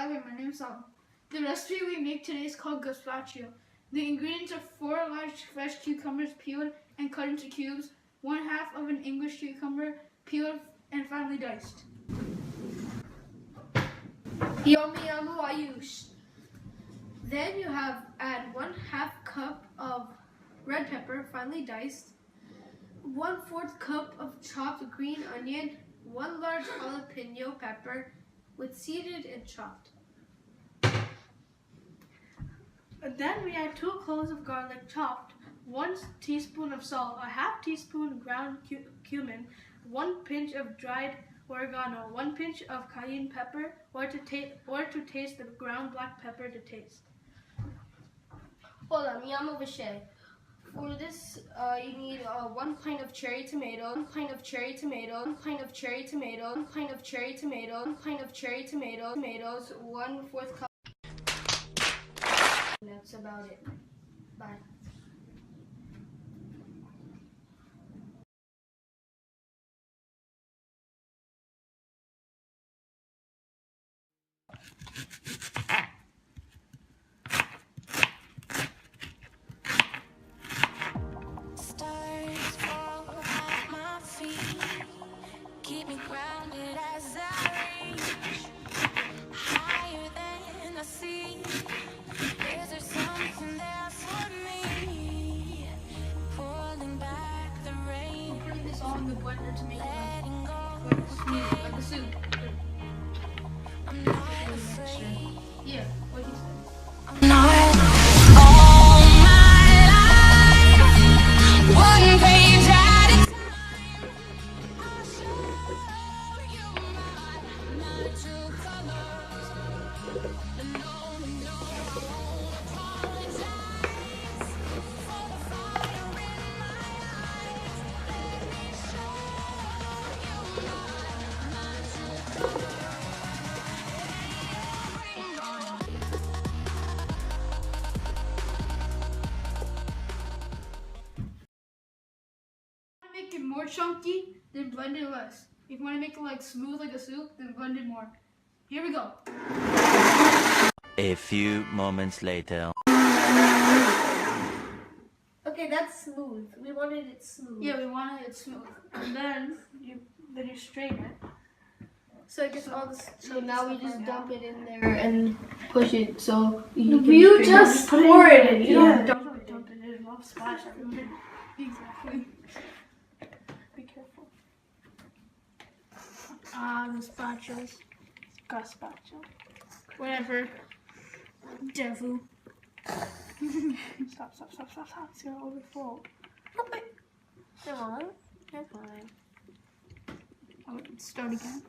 By the way, my name is Sal. The recipe we make today is called gazpacho. The ingredients are 4 large fresh cucumbers peeled and cut into cubes, 1/2 of an English cucumber peeled and finely diced. Yummy ayush. Then you add 1/2 cup of red pepper finely diced, 1/4 cup of chopped green onion, 1 large jalapeno pepper with seeded and chopped. Then we add 2 cloves of garlic chopped, 1 teaspoon of salt, a 1/2 teaspoon ground cumin, 1 pinch of dried oregano, 1 pinch of cayenne pepper, or to taste the ground black pepper to taste. Hola, mi llamo Vishay. For this, you need 1 pint of cherry tomato, 1 pint of cherry tomato, 1 pint of cherry tomato, 1 pint of cherry tomato, 1 pint of cherry tomato, tomatoes, 1/4 cup. And that's about it. Bye. Stars fall at my feet, keep me grounded as I reach higher than I see. Is there something there for me? Pulling back the rain, Putting this all in the blender to make letting go. like a soup. I'm not afraid. Yeah, what he said. I'm not all my life. One page at a time. I'll show you my true colors. No, apologize for the fire in my eyes. Let me show you my true colors. Make it more chunky, then blend it less. If you want to make it like smooth like a soup, then blend it more. Here we go. A few moments later. Okay, that's smooth. We wanted it smooth. Yeah, we wanted it smooth. And then you strain it. So it gets all this. So now we just stuff dump it in there and push it. So You just pour it in. You Yeah. don't dump it in. It'll splash everywhere. Exactly. Be careful. Gazpachos. Gazpacho. Whatever. Devu. Stop. It's gonna overflow. Come on. That's fine. Oh, start again.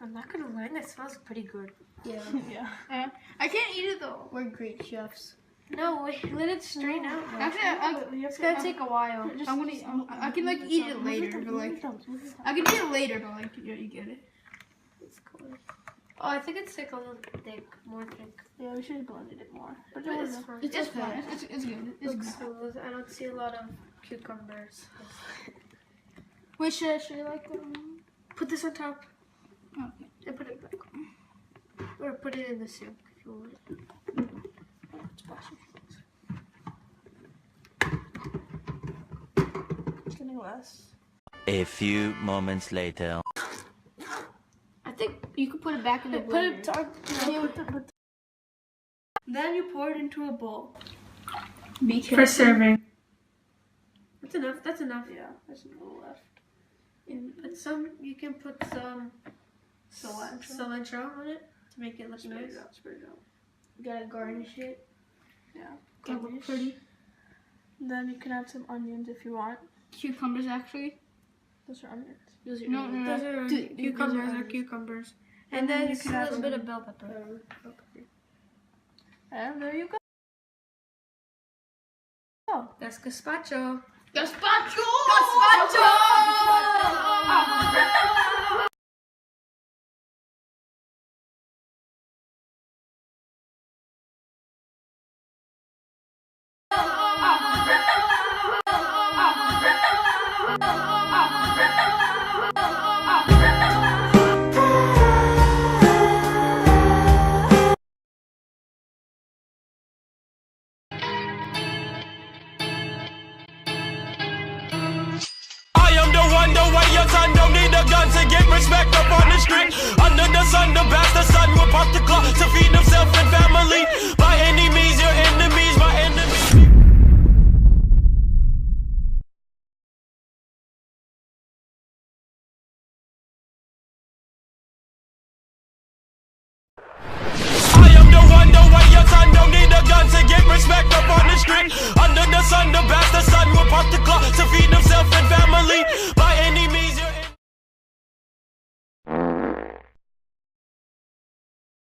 I'm not gonna lie, that smells pretty good. Yeah. Yeah. I can't eat it though. We're great chefs. No, wait, let it strain out. Actually, It's gonna take a while. I can like eat it later, but like I can eat it later, but like you get it. It's cool. Oh, I think it's like a little thick, more thick. Yeah, we should have blended it more. But But it's fine. It's fine. It's good. It's Looks good. smooth. I don't see a lot of cucumbers. Wait, should I like Put this on top okay. and put it back. Or put it in the sink if you want. It's getting less. A few moments later. I think you could put it back in the Put blender. it. Then you pour it into a bowl. Be For serving. That's enough. That's enough. Yeah, there's a little left. Put some. You can put some Cilantro. on it to make it look nice. Spread it out. You gotta garnish it. Yeah. Garnish. Look pretty. Then you can add some onions if you want. Cucumbers, actually. Those are onions. Those are No. Those are Cucumbers are cucumbers. And then you you can can add add a some- little bit of bell pepper. And there you go. That's gazpacho. Gazpacho! respect up on the street. Under the sun, the bastard son will pop the clock to feed himself and family.